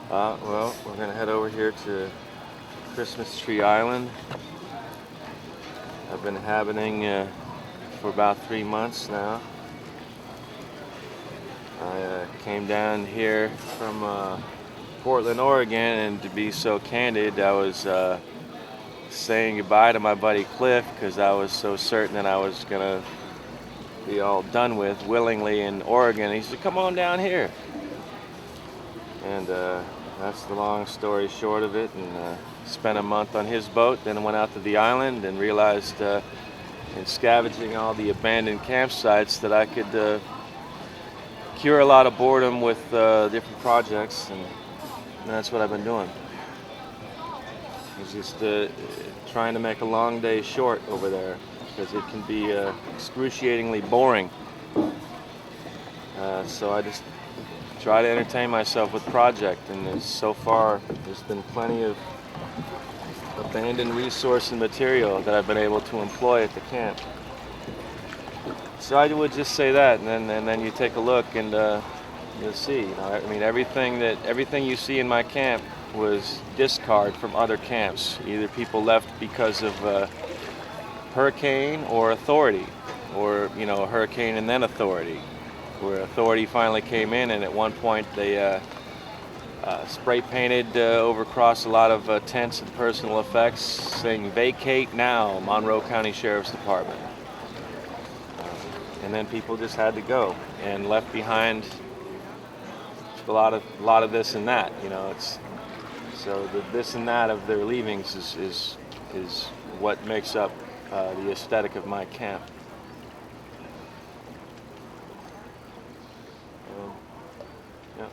Well, we're going to head over here to Christmas Tree Island. I've been inhabiting for about 3 months now. I came down here from Portland, Oregon, and to be so candid, I was saying goodbye to my buddy Cliff because I was so certain that I was going to be all done with willingly in Oregon. He said, "Come on down here." And that's the long story short of it. And spent a month on his boat, then went out to the island and realized in scavenging all the abandoned campsites that I could cure a lot of boredom with different projects, and that's what I've been doing. It's just trying to make a long day short over there because it can be excruciatingly boring. So I just try to entertain myself with project, and so far there's been plenty of abandoned resource and material that I've been able to employ at the camp. So I would just say that, and then you take a look and you'll see. I mean, everything you see in my camp was discard from other camps. Either people left because of hurricane or authority, or a hurricane and then authority, where authority finally came in, and at one point they spray painted over across a lot of tents and personal effects saying "Vacate now, Monroe County Sheriff's Department." And then people just had to go and left behind a lot of this and that. So the this and that of their leavings is what makes up the aesthetic of my camp. Yeah.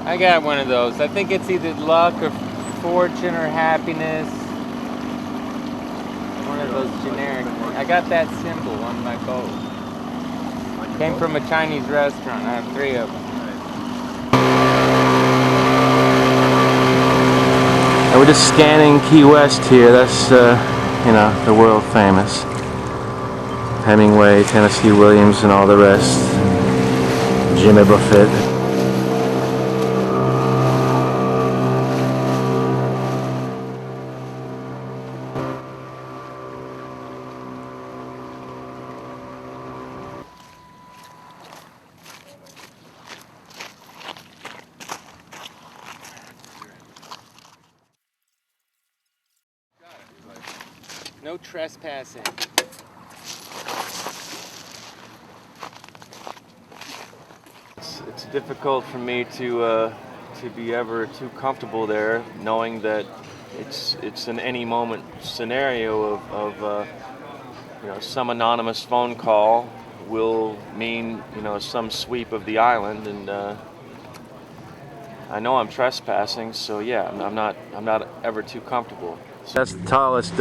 I got one of those. I think it's either luck or fortune or happiness. One of those generic. I got that symbol on my boat. Came from a Chinese restaurant. I have 3 of them. And we're just scanning Key West here. That's the world famous Hemingway, Tennessee Williams, and all the rest. Jimmy Buffett. No trespassing. It's difficult for me to be ever too comfortable there, knowing that it's an any moment scenario of some anonymous phone call will mean some sweep of the island, and I know I'm trespassing, so yeah, I'm not ever too comfortable. That's the tallest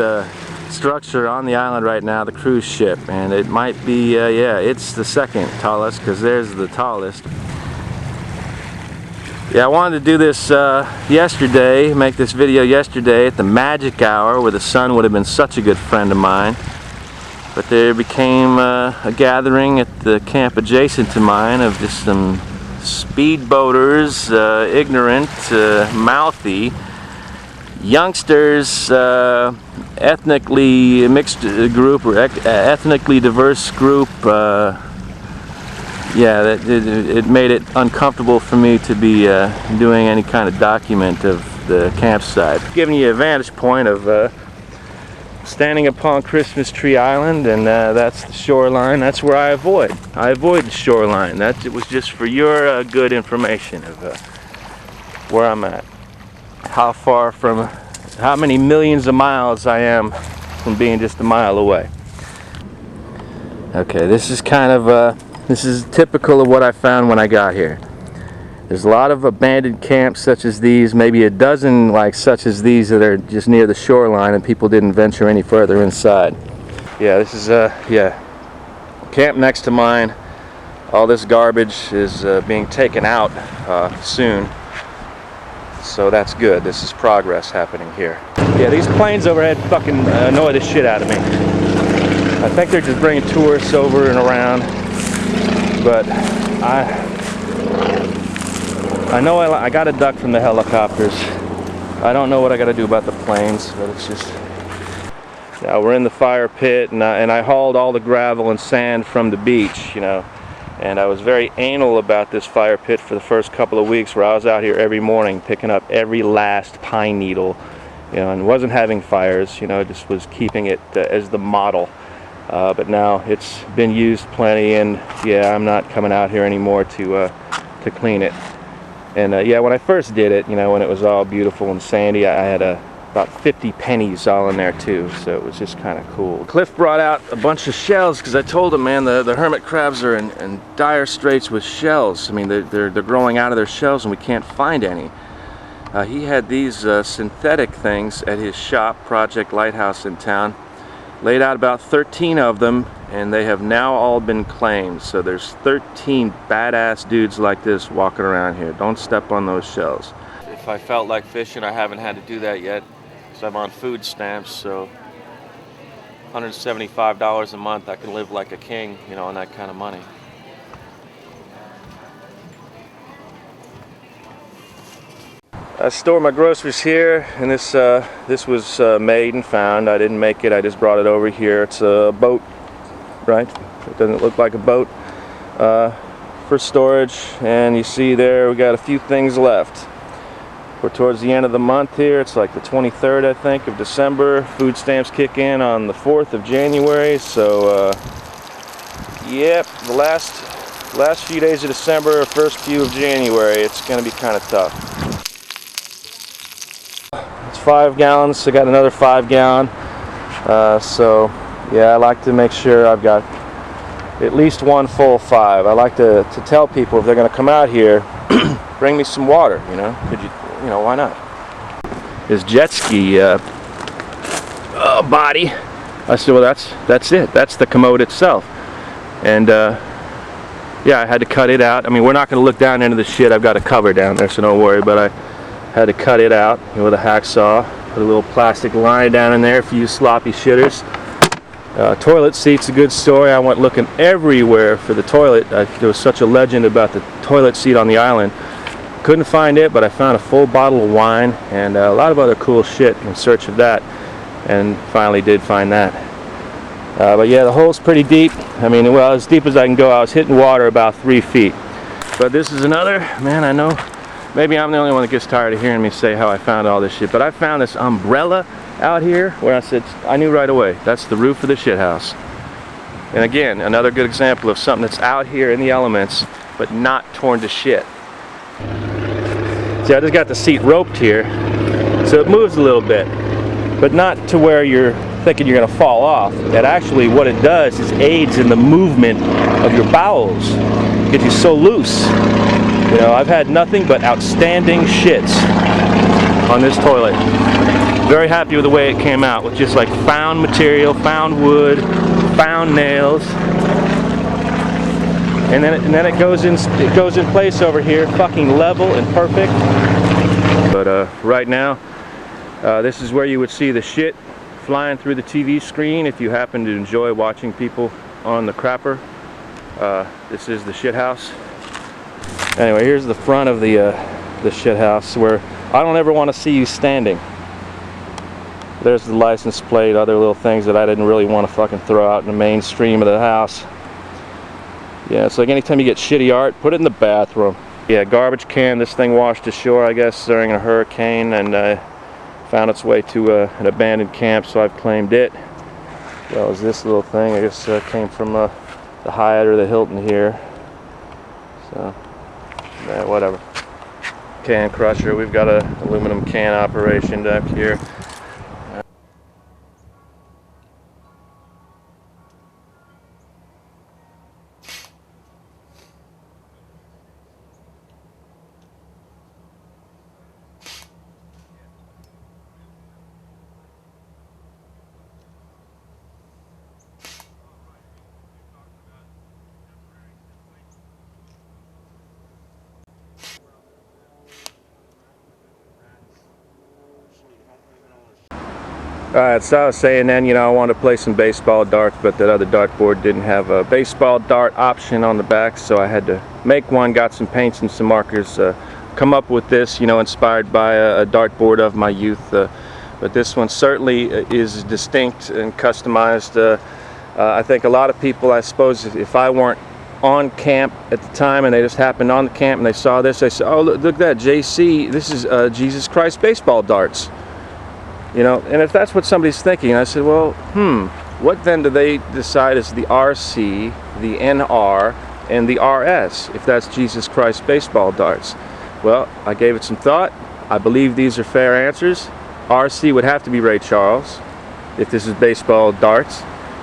structure on the island right now, the cruise ship, and it might be it's the second tallest because there's the tallest. Yeah, I wanted to do this yesterday, make this video yesterday at the magic hour where the sun would have been such a good friend of mine, but there became a gathering at the camp adjacent to mine of just some speedboaters, ignorant, mouthy youngsters, ethnically mixed group or ethnically diverse group. Yeah, it made it uncomfortable for me to be doing any kind of document of the campsite. Giving you a vantage point of standing upon Christmas Tree Island, and that's the shoreline. That's where I avoid the shoreline. It was just for your good information of where I'm at. How many millions of miles I am from being just a mile away. Okay, this is kind of this is typical of what I found when I got here. There's a lot of abandoned camps such as these, maybe a dozen like such as these that are just near the shoreline, and people didn't venture any further inside. Yeah, this is camp next to mine. All this garbage is being taken out soon, so that's good. This is progress happening here. Yeah, these planes overhead fucking annoy the shit out of me. I think they're just bringing tourists over and around, but I know I got a duck from the helicopters. I don't know what I got to do about the planes, but it's just... Now we're in the fire pit, and I hauled all the gravel and sand from the beach, you know. And I was very anal about this fire pit for the first couple of weeks, where I was out here every morning picking up every last pine needle, you know, and wasn't having fires, you know, just was keeping it as the model. But now it's been used plenty, and yeah, I'm not coming out here anymore to clean it. And yeah, when I first did it, you know, when it was all beautiful and sandy, I had about 50 pennies all in there too, so it was just kind of cool. Cliff brought out a bunch of shells because I told him, man, the hermit crabs are in dire straits with shells. I mean, they're growing out of their shells and we can't find any. He had these synthetic things at his shop, Project Lighthouse in town. Laid out about 13 of them, and they have now all been claimed. So there's 13 badass dudes like this walking around here. Don't step on those shells. If I felt like fishing, I haven't had to do that yet because I'm on food stamps, so $175 a month, I can live like a king, you know, on that kind of money. I store my groceries here, and this was made and found. I didn't make it, I just brought it over here. It's a boat, right? It doesn't look like a boat, for storage. And you see there, we got a few things left. We're towards the end of the month here. It's like the 23rd, I think, of December. Food stamps kick in on the 4th of January. So, yep, the last few days of December, first few of January, it's going to be kind of tough. It's 5 gallons. I got another 5 gallon. So, yeah, I like to make sure I've got at least one full 5. I like to tell people if they're going to come out here, bring me some water, you know. You know, why not? His jet ski body. I said, well, that's it. That's the commode itself. And yeah, I had to cut it out. I mean, we're not going to look down into the shit. I've got a cover down there, so don't worry. But I had to cut it out with a hacksaw. Put a little plastic line down in there for you sloppy shitters. Toilet seat's a good story. I went looking everywhere for the toilet. There was such a legend about the toilet seat on the island. Couldn't find it, but I found a full bottle of wine and a lot of other cool shit in search of that, and finally did find that. But yeah, the hole's pretty deep. I mean, well, as deep as I can go. I was hitting water about 3 feet. But this is another, man, I know maybe I'm the only one that gets tired of hearing me say how I found all this shit, but I found this umbrella out here where I said, I knew right away, that's the roof of the shit house. And again, another good example of something that's out here in the elements, but not torn to shit. See, I just got the seat roped here, so it moves a little bit, but not to where you're thinking you're going to fall off. That actually, what it does is aids in the movement of your bowels. Gets you so loose. You know, I've had nothing but outstanding shits on this toilet. Very happy with the way it came out, with just like found material, found wood, found nails. And then it goes in place over here, fucking level and perfect. But right now, this is where you would see the shit flying through the TV screen if you happen to enjoy watching people on the crapper. This is the shit house. Anyway, here's the front of the shit house, where I don't ever want to see you standing. There's the license plate, other little things that I didn't really want to fucking throw out in the mainstream of the house. Yeah, it's like anytime you get shitty art, put it in the bathroom. Yeah, garbage can. This thing washed ashore, I guess, during a hurricane, and found its way to an abandoned camp, so I've claimed it. Well, as this little thing, I guess, came from the Hyatt or the Hilton here. So, yeah, whatever. Can crusher. We've got a aluminum can operation up here. Alright, so I was saying then, I wanted to play some baseball darts, but that other dartboard didn't have a baseball dart option on the back, so I had to make one, got some paints and some markers, come up with this, inspired by a dartboard of my youth, but this one certainly is distinct and customized. I think a lot of people, I suppose, if I weren't on camp at the time and they just happened on the camp and they saw this, they said, oh, look at that, JC, this is Jesus Christ baseball darts. And if that's what somebody's thinking, I said, well, what then do they decide is the RC, the NR, and the RS, if that's Jesus Christ baseball darts? Well, I gave it some thought. I believe these are fair answers. RC would have to be Ray Charles, if this is baseball darts.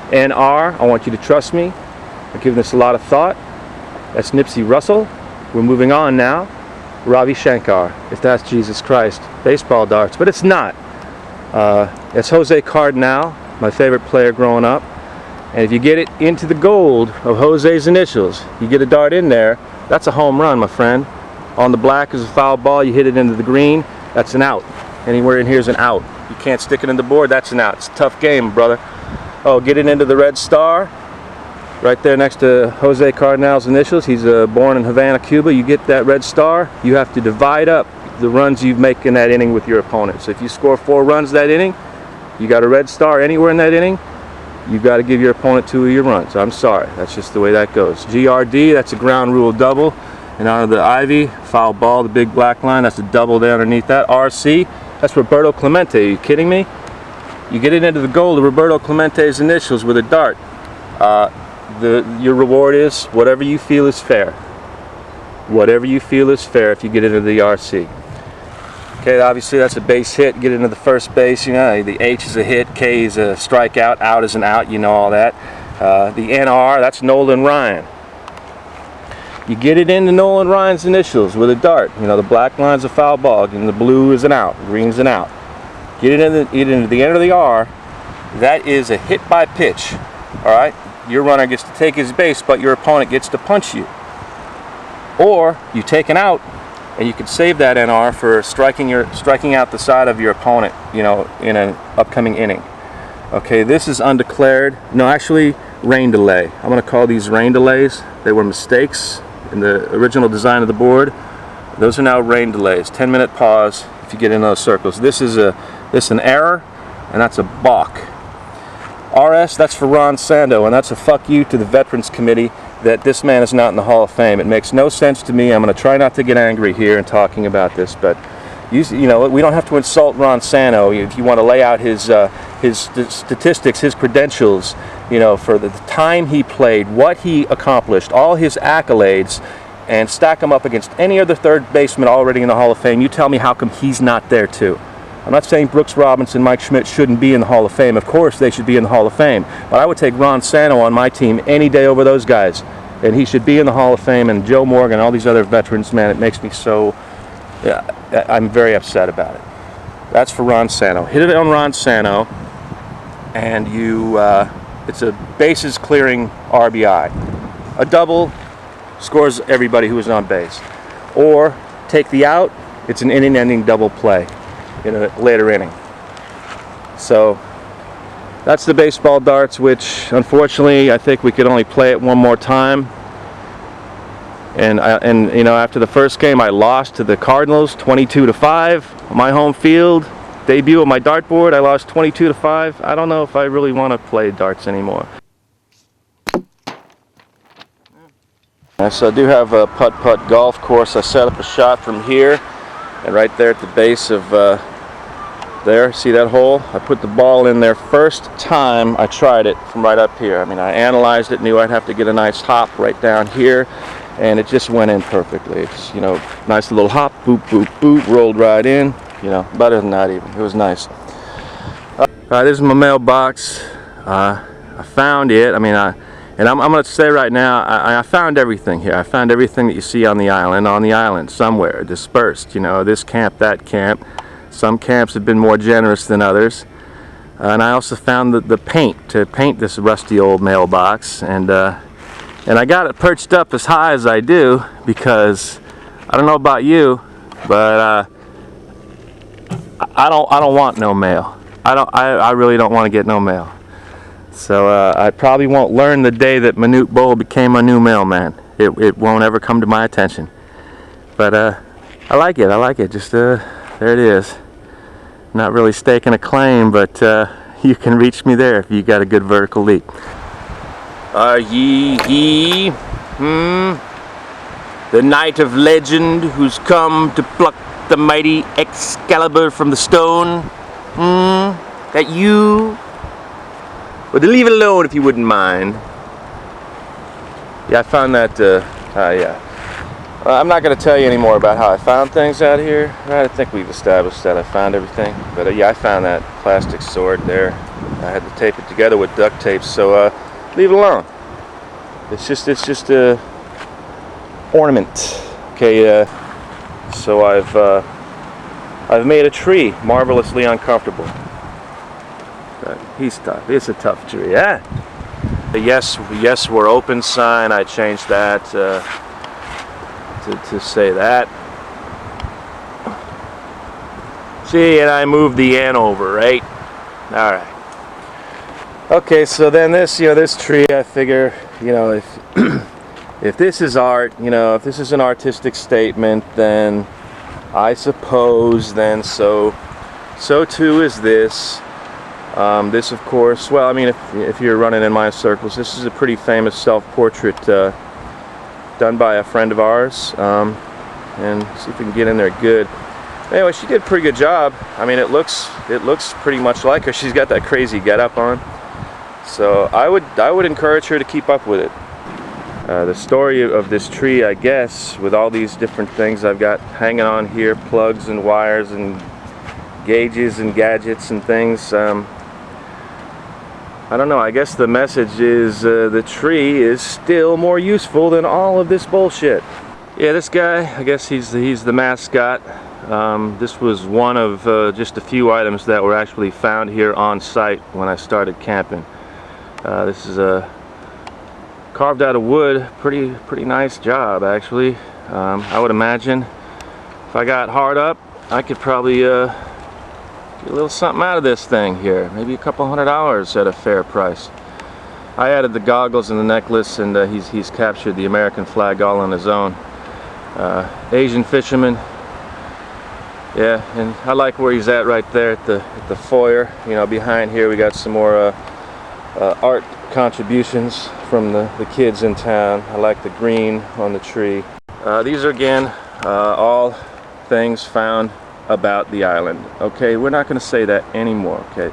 NR, I want you to trust me. I've given this a lot of thought. That's Nipsey Russell. We're moving on now. Ravi Shankar, if that's Jesus Christ baseball darts. But it's not. It's Jose Cardinal, my favorite player growing up. And if you get it into the gold of Jose's initials, you get a dart in there, that's a home run, my friend. On the black is a foul ball, you hit it into the green, that's an out. Anywhere in here is an out. You can't stick it in the board, that's an out. It's a tough game, brother. Oh, get it into the red star, right there next to Jose Cardinal's initials. He's born in Havana, Cuba. You get that red star, you have to divide up the runs you make in that inning with your opponent. So if you score 4 runs that inning, you got a red star anywhere in that inning, you've got to give your opponent 2 of your runs. I'm sorry, that's just the way that goes. GRD, that's a ground rule double. And on the Ivy, foul ball, the big black line, that's a double there underneath that. RC, that's Roberto Clemente. Are you kidding me? You get it into the goal of Roberto Clemente's initials with a dart. Your reward is whatever you feel is fair. Whatever you feel is fair if you get into the RC. Okay, obviously that's a base hit. Get into the first base, the H is a hit, K is a strikeout, out is an out, all that. The NR, that's Nolan Ryan. You get it into Nolan Ryan's initials with a dart. The black line's a foul ball, and the blue is an out, green's an out. Get it into the end of the R, that is a hit by pitch. Alright? Your runner gets to take his base, but your opponent gets to punch you. Or you take an out, and you can save that NR for striking out the side of your opponent, in an upcoming inning. Okay, this is undeclared. No, actually, rain delay. I'm going to call these rain delays. They were mistakes in the original design of the board. Those are now rain delays. 10-minute pause if you get in those circles. This is an error, and that's a balk. RS, that's for Ron Santo, and that's a fuck you to the Veterans Committee that this man is not in the Hall of Fame. It makes no sense to me. I'm going to try not to get angry here in talking about this, but we don't have to insult Ron Santo if you want to lay out his statistics, his credentials, for the time he played, what he accomplished, all his accolades, and stack them up against any other third baseman already in the Hall of Fame. You tell me how come he's not there too. I'm not saying Brooks Robinson, Mike Schmidt shouldn't be in the Hall of Fame. Of course they should be in the Hall of Fame. But I would take Ron Santo on my team any day over those guys. And he should be in the Hall of Fame. And Joe Morgan, all these other veterans, man, it makes me so... I'm very upset about it. That's for Ron Santo. Hit it on Ron Santo, and it's a bases clearing RBI. A double scores everybody who is on base. Or take the out, it's an inning-ending double play in a later inning. So that's the baseball darts, which unfortunately I think we could only play it one more time. And after the first game I lost to the Cardinals 22-5 on my home field. Debut of my dartboard, I lost 22-5. I don't know if I really want to play darts anymore. So I do have a putt-putt golf course. I set up a shot from here, and right there at the base of there, see that hole? I put the ball in there first time I tried it from right up here. I analyzed it, knew I'd have to get a nice hop right down here, and it just went in perfectly. It's, nice little hop, boop, boop, boop, rolled right in. Better than that even. It was nice. Alright, this is my mailbox. I found it. I'm going to say right now, I found everything here. I found everything that you see on the island, somewhere, dispersed. This camp, that camp. Some camps have been more generous than others. And I also found the paint to paint this rusty old mailbox. And I got it perched up as high as I do because I don't know about you, but I don't want no mail. I really don't want to get no mail. So I probably won't learn the day that Manute Bol became a new mailman. It won't ever come to my attention. But I like it. Just there it is. Not really staking a claim, but you can reach me there if you got a good vertical leap. Are ye the knight of legend who's come to pluck the mighty Excalibur from the stone? That you? Well, to leave it alone if you wouldn't mind. Yeah, I found that, yeah. I'm not going to tell you any more about how I found things out here. I think we've established that I found everything. But yeah, I found that plastic sword there. I had to tape it together with duct tape, so leave it alone. It's just a ornament. Okay, so I've made a tree marvelously uncomfortable. But he's tough. It's a tough tree, yeah. The yes, we're open sign. I changed that to say that. See, and I moved the N over, right? All right. Okay, so then this tree, I figure, if if this is art, if this is an artistic statement, then I suppose then so too is this. This, of course, well, I mean, if you're running in my circles, this is a pretty famous self-portrait done by a friend of ours, and see if we can get in there good. Anyway, she did a pretty good job. I mean, it looks pretty much like her. She's got that crazy getup on, so I would encourage her to keep up with it. The story of this tree, I guess, with all these different things I've got hanging on here, plugs and wires and gauges and gadgets and things. I don't know, I guess the message is the tree is still more useful than all of this bullshit. Yeah, this guy, I guess he's the mascot. This was one of just a few items that were actually found here on site when I started camping. This is a carved out of wood, pretty nice job actually. I would imagine if I got hard up, I could probably get a little something out of this thing here, maybe a couple $100 at a fair price. I added the goggles and the necklace, and he's captured the American flag all on his own. Asian fisherman. Yeah, and I like where he's at right there at the foyer. Behind here we got some more art contributions from the kids in town. I like the green on the tree. These are again all things found about the island. Okay, we're not going to say that anymore. Okay,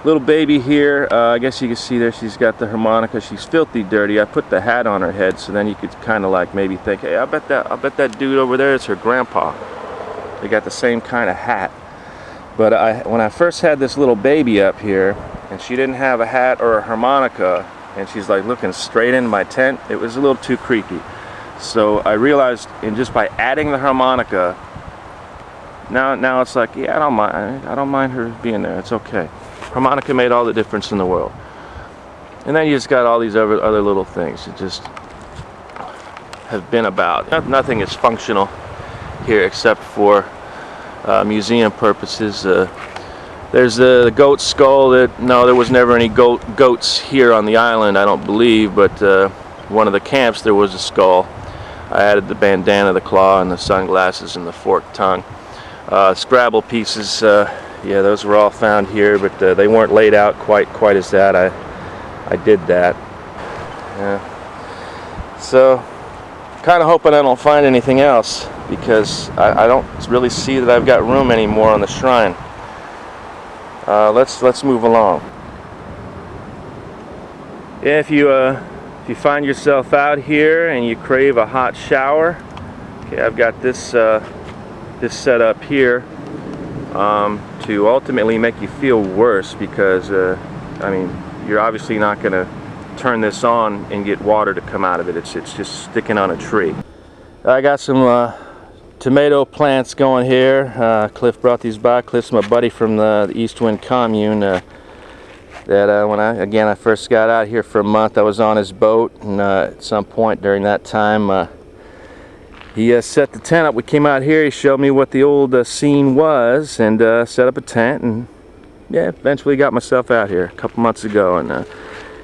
little baby here, I guess you can see there she's got the harmonica. She's filthy dirty. I put the hat on her head so then you could kind of like maybe think, hey, I bet that dude over there is her grandpa. They got the same kind of hat. But when I first had this little baby up here and she didn't have a hat or a harmonica and she's like looking straight into my tent, it was a little too creepy. So I realized, and just by adding the harmonica, now it's like, yeah, I don't mind her being there. It's okay. Harmonica made all the difference in the world. And then you just got all these other little things that just have been about. Nothing is functional here except for museum purposes. There's the goat skull. No, there was never any goats here on the island, I don't believe, but one of the camps there was a skull. I added the bandana, the claw, and the sunglasses and the forked tongue. Scrabble pieces, yeah, those were all found here, but they weren't laid out quite as that. I did that. Yeah. So, kind of hoping I don't find anything else, because I don't really see that I've got room anymore on the shrine. Let's move along. Yeah, if you find yourself out here and you crave a hot shower, okay, I've got this set up here to ultimately make you feel worse, because I mean, you're obviously not going to turn this on and get water to come out of it. It's just sticking on a tree. I got some tomato plants going here. Cliff brought these by. Cliff's my buddy from the East Wind Commune. That when I first got out here for a month, I was on his boat, and at some point during that time he set the tent up. We came out here, he showed me what the old scene was, and set up a tent, and yeah, eventually got myself out here a couple months ago, and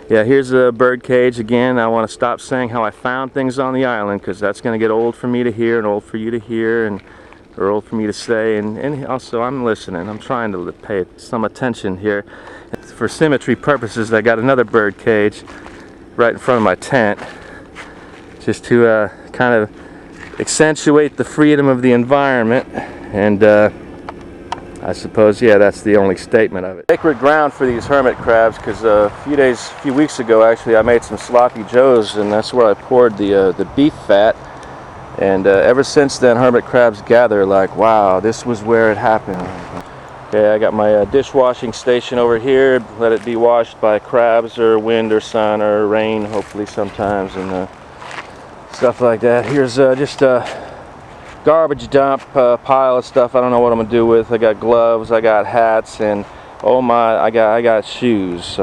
yeah, here's a bird cage again. I want to stop saying how I found things on the island, because that's going to get old for me to hear and old for you to hear, and or old for me to say, and also I'm listening. I'm trying to pay some attention here. For symmetry purposes, I got another bird cage right in front of my tent, just to kind of accentuate the freedom of the environment, and I suppose, yeah, that's the only statement of it. Sacred ground for these hermit crabs, because a few weeks ago, actually, I made some sloppy joes, and that's where I poured the beef fat. And ever since then, hermit crabs gather like, wow, this was where it happened. Okay, I got my dishwashing station over here. Let it be washed by crabs or wind or sun or rain, hopefully sometimes, and stuff like that. Here's just a garbage dump pile of stuff I don't know what I'm gonna do with. I got gloves, I got hats, and oh my, I got shoes.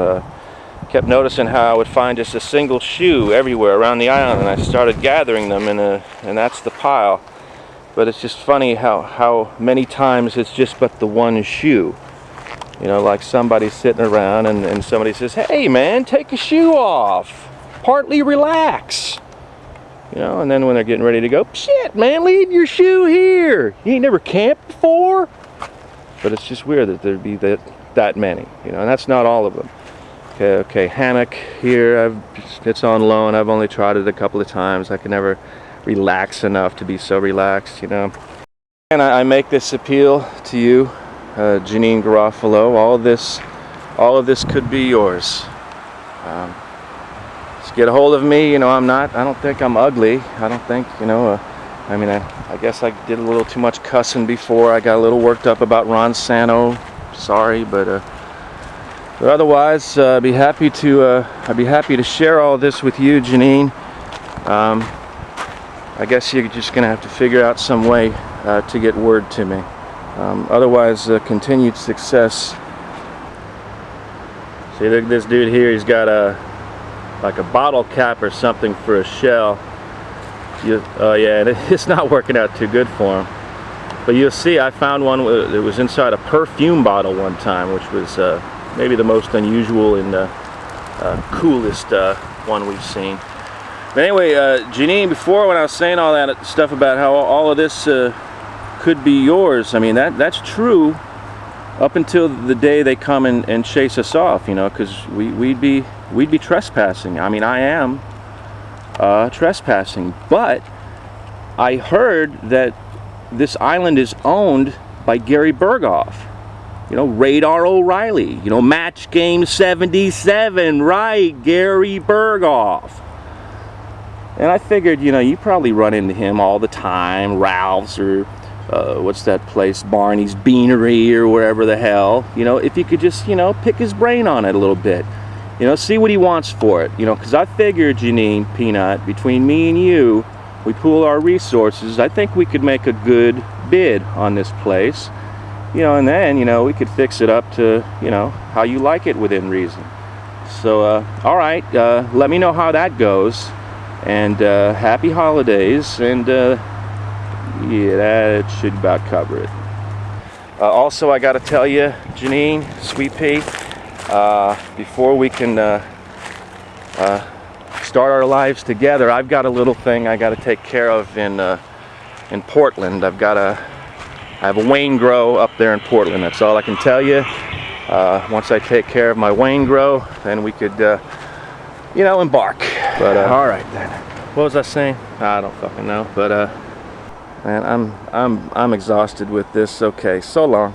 Kept noticing how I would find just a single shoe everywhere around the island, and I started gathering them, and that's the pile. But it's just funny how many times it's just but the one shoe. You know, like somebody's sitting around and somebody says, hey man, take a shoe off, partly relax. You know, and then when they're getting ready to go, shit man, leave your shoe here. You ain't never camped before? But it's just weird that there'd be that many, you know, and that's not all of them. Okay, hammock here, it's on loan. I've only tried it a couple of times. I can never relax enough to be so relaxed, you know. And I make this appeal to you, Janine Garofalo. All of this could be yours. Just get a hold of me. You know, I don't think I'm ugly. I don't think, you know, I mean, I guess I did a little too much cussing before. I got a little worked up about Ron Santo. Sorry, but otherwise, I'd be happy to share all this with you, Janine. I guess you're just gonna have to figure out some way to get word to me. Otherwise, continued success. See, look at this dude here. He's got like a bottle cap or something for a shell. Oh yeah, and it's not working out too good for him. But you'll see, I found one that was inside a perfume bottle one time, which was maybe the most unusual and coolest one we've seen. But anyway, Janine, before when I was saying all that stuff about how all of this could be yours, I mean, that's true up until the day they come and chase us off, you know, because we'd be trespassing. I mean, I am trespassing, but I heard that this island is owned by Gary Berghoff. You know, Radar O'Reilly, you know, Match Game 77, right, Gary Berghoff. And I figured, you know, you probably run into him all the time, Ralph's or what's that place, Barney's Beanery or wherever the hell. You know, if you could just, you know, pick his brain on it a little bit. You know, see what he wants for it. You know, because I figured, Janine, Peanut, between me and you, we pool our resources, I think we could make a good bid on this place. You know, and then, you know, we could fix it up to, you know, how you like it within reason. So, all right, let me know how that goes. And happy holidays, and yeah, that should about cover it. Also, I got to tell you, Janine, Sweet Pea, before we can start our lives together, I've got a little thing I got to take care of in Portland. I have a Wayne grow up there in Portland. That's all I can tell you. Once I take care of my Wayne grow, then we could, you know, embark. But all right then. What was I saying? I don't fucking know. But man, I'm exhausted with this. Okay, so long.